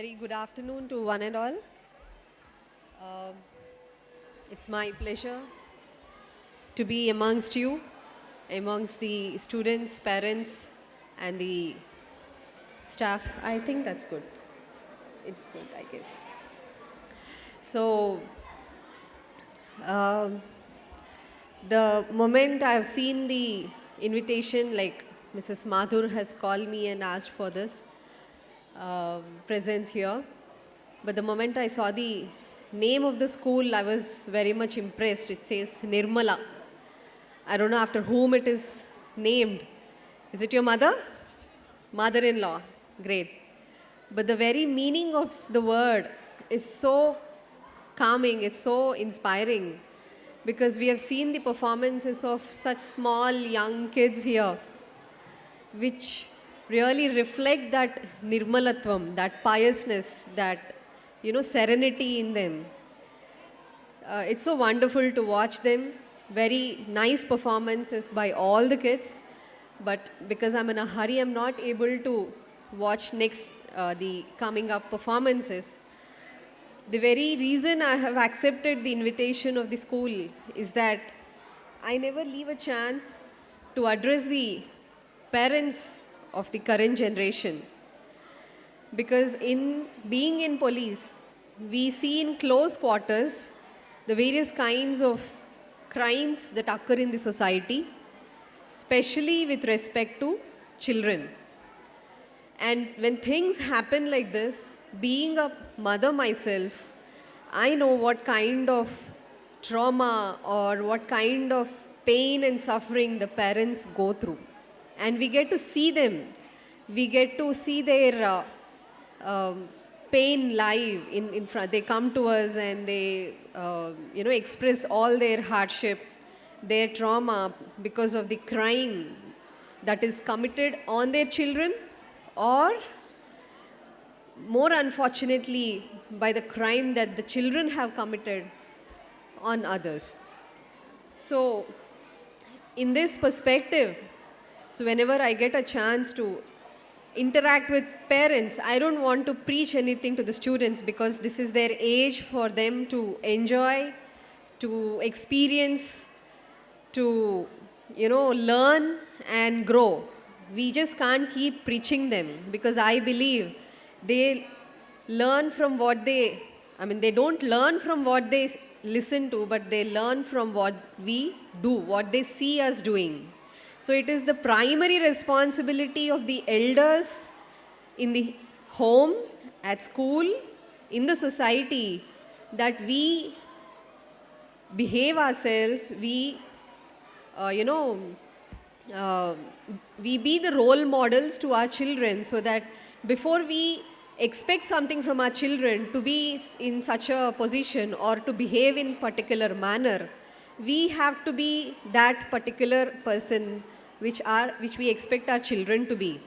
very good afternoon to one and all. Uh, it's my pleasure to be amongst you, amongst the students, parents, and the staff. I think that's good. It's good, I guess. So, um, the moment I've seen the invitation, like Mrs. Madhur has called me and asked for this presence here. But the moment I saw the name of the school, I was very much impressed. It says Nirmala. I don't know after whom it is named. Is it your mother? Mother in law. Great. But the very meaning of the word is so calming, it's so inspiring because we have seen the performances of such small young kids here, which really reflect that nirmalatvam, that piousness, that serenity in them. It's so wonderful to watch them. Very nice performances by all the kids. But because I'm in a hurry, I'm not able to watch next the coming up performances. The very reason I have accepted the invitation of the school is that I never leave a chance to address the parents of the current generation. Because in being in police, we see in close quarters the various kinds of crimes that occur in the society, especially with respect to children. And when things happen like this, being a mother myself, I know what kind of trauma or what kind of pain and suffering the parents go through. And we get to see them. We get to see their pain live in front. They come to us and they, express all their hardship, their trauma because of the crime that is committed on their children or more unfortunately by the crime that the children have committed on others. So in this perspective, so whenever I get a chance to interact with parents, I don't want to preach anything to the students because this is their age for them to enjoy, to experience, to learn and grow. We just can't keep preaching them because I believe they learn from what they don't learn from what they listen to, but they learn from what we do, what they see us doing. So it is the primary responsibility of the elders in the home, at school, in the society that we behave ourselves, we be the role models to our children so that before we expect something from our children to be in such a position or to behave in particular manner, we have to be that particular person which we expect our children to be.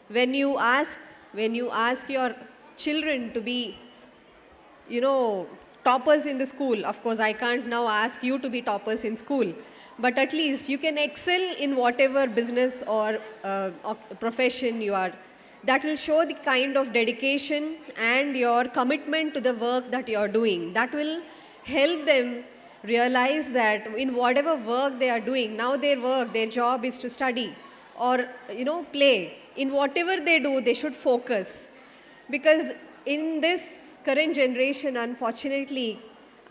When you ask your children to be, toppers in the school, of course I can't now ask you to be toppers in school, but at least you can excel in whatever business or profession you are. That will show the kind of dedication and your commitment to the work that you are doing. That will help them realize that in whatever work they are doing, now their job is to study or play. In whatever they do, they should focus. Because in this current generation, unfortunately,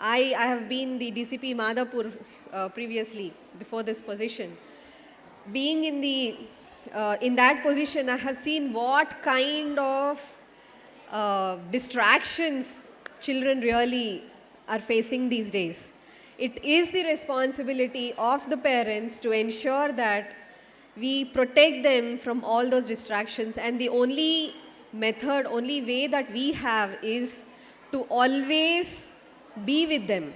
I have been the DCP Madhapur previously, before this position. Being in that position, I have seen what kind of distractions children really are facing these days. It is the responsibility of the parents to ensure that we protect them from all those distractions, and the only way that we have is to always be with them.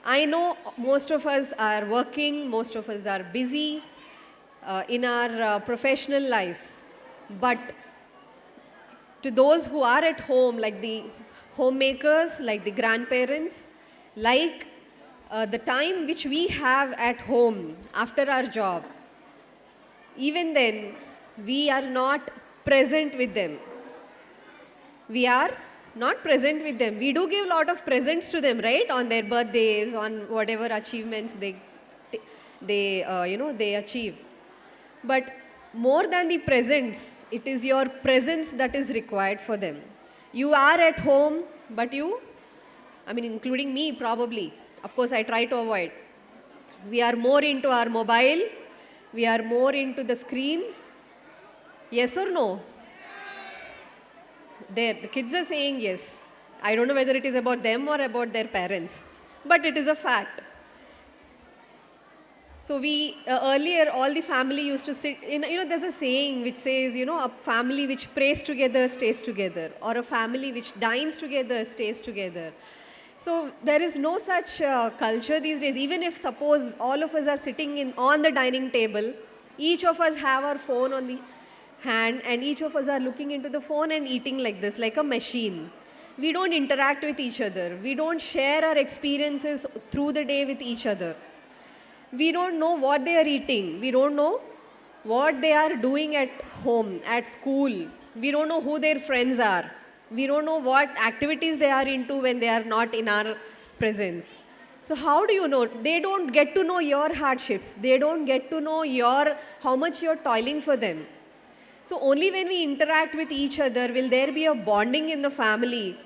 I know most of us are working, most of us are busy in our professional lives, but to those who are at home, like the homemakers, like the grandparents, like the time which we have at home after our job, even then we are not present with them. We are not present with them. We do give a lot of presents to them, right? On their birthdays, on whatever achievements they achieve. But more than the presents, it is your presence that is required for them. You are at home, but including me probably, of course, I try to avoid. We are more into our mobile, we are more into the screen. Yes or no? The kids are saying yes. I don't know whether it is about them or about their parents, but it is a fact. So we earlier all the family used to sit. There's a saying which says, a family which prays together stays together, or a family which dines together stays together. So there is no such culture these days. Even if suppose all of us are sitting on the dining table, each of us have our phone on the hand, and each of us are looking into the phone and eating like this, like a machine. We don't interact with each other. We don't share our experiences through the day with each other. We don't know what they are eating. We don't know what they are doing at home, at school. We don't know who their friends are. We don't know what activities they are into when they are not in our presence. So how do you know? They don't get to know your hardships. They don't get to know how much you're toiling for them. So only when we interact with each other will there be a bonding in the family.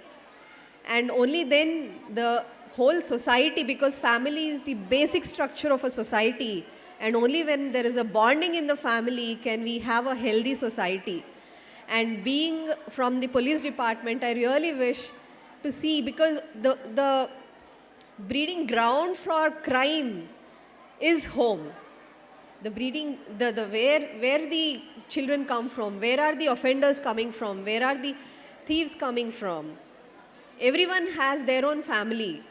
And only then the whole society, because family is the basic structure of a society, and only when there is a bonding in the family can we have a healthy society. And being from the police department, I really wish to see, because the breeding ground for crime is home. The breeding, where the children come from, where are the offenders coming from, where are the thieves coming from. Everyone has their own family.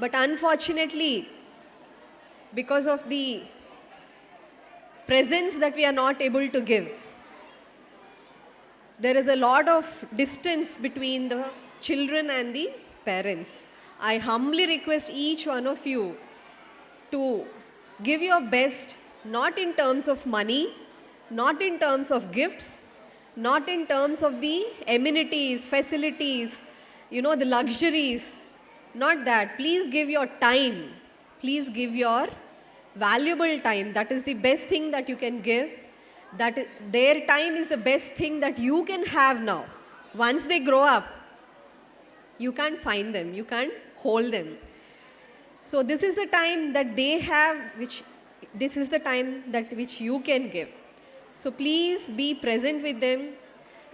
But unfortunately, because of the presence that we are not able to give, there is a lot of distance between the children and the parents. I humbly request each one of you to give your best, not in terms of money, not in terms of gifts, not in terms of the amenities, facilities, the luxuries. Not that. Please give your time. Please give your valuable time. That is the best thing that you can give. Their time is the best thing that you can have now. Once they grow up, you can't find them. You can't hold them. So this is the time that they have, this is the time which you can give. So please be present with them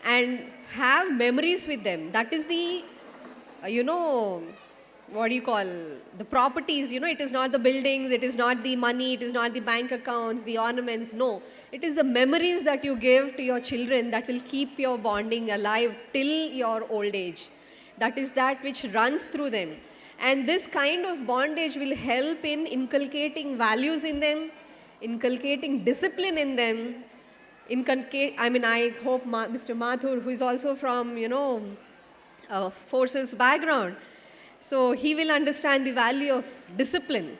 and have memories with them. That is the, what do you call, the properties. It is not the buildings, it is not the money, it is not the bank accounts, the ornaments. No, it is the memories that you give to your children that will keep your bonding alive till your old age. That is that which runs through them. And this kind of bondage will help in inculcating values in them, inculcating discipline in them. I hope Mr. Mathur, who is also from, forces background, so he will understand the value of discipline.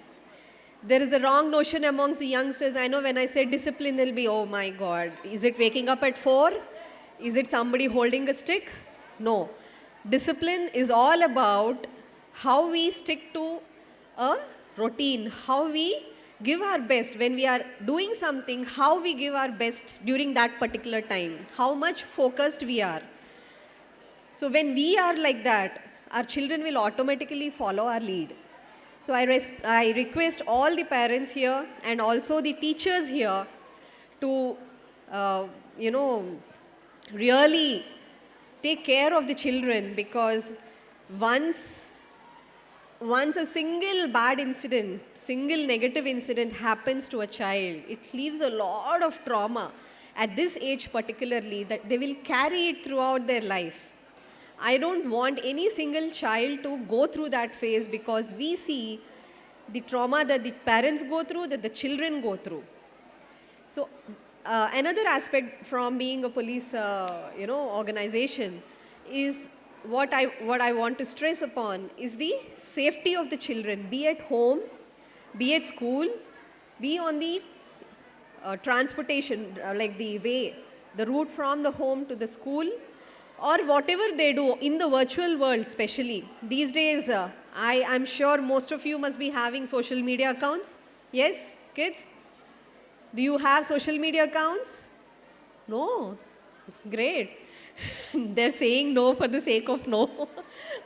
There is a wrong notion amongst the youngsters. I know when I say discipline, they'll be, oh my God, is it waking up at 4? Is it somebody holding a stick? No. Discipline is all about how we stick to a routine, how we give our best when we are doing something, how we give our best during that particular time, how much focused we are. So when we are like that, our children will automatically follow our lead. So I request all the parents here and also the teachers here to, really take care of the children, because once a single bad incident, single negative incident happens to a child, it leaves a lot of trauma at this age particularly that they will carry it throughout their life. I don't want any single child to go through that phase, because we see the trauma that the parents go through, that the children go through. So another aspect from being a police, organization is what I want to stress upon is the safety of the children, be at home, be at school, be on the transportation, like the route from the home to the school, or whatever they do in the virtual world, especially these days. I'm sure most of you must be having social media accounts. Yes, kids? Do you have social media accounts? No. Great. They're saying no for the sake of no.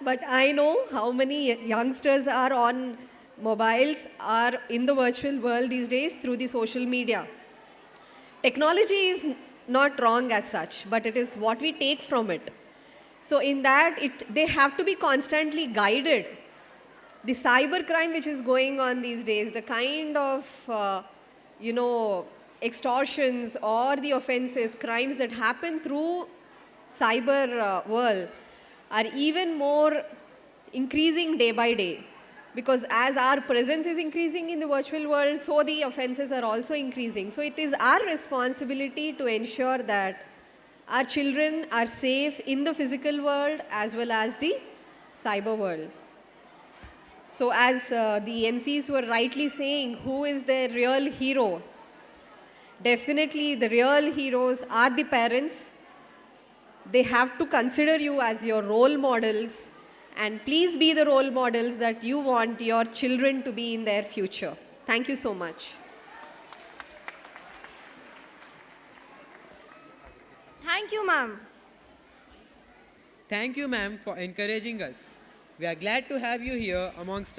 But I know how many youngsters are on mobiles, are in the virtual world these days through the social media. Technology is not wrong as such, but it is what we take from it. So in that, they have to be constantly guided. The cyber crime which is going on these days, the kind of, you know, extortions or the offenses, crimes that happen through cyber world are even more increasing day by day. Because as our presence is increasing in the virtual world, so the offenses are also increasing. So it is our responsibility to ensure that our children are safe in the physical world as well as the cyber world. So as the MCs were rightly saying, who is the real hero? Definitely the real heroes are the parents. They have to consider you as your role models, and please be the role models that you want your children to be in their future. Thank you so much. Thank you, ma'am. Thank you, ma'am, for encouraging us. We are glad to have you here amongst us.